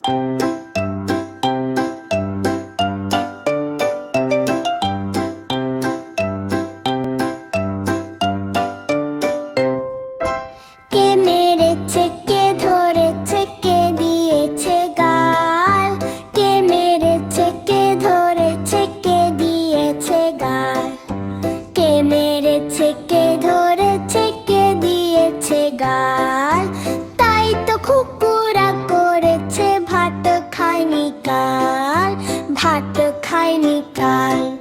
কে মেরেছে, কে ধরেছে, কে দিয়েছে গাল? কে মেরেছে, কে ধরেছে, কে দিয়েছে গাল? কে মেরেছে, কে ধরেছে, কে দিয়েছে গাল? তাই তো কুকুরা করেছে, ভাত খায়নি কাল, ভাত খায়নি কাল।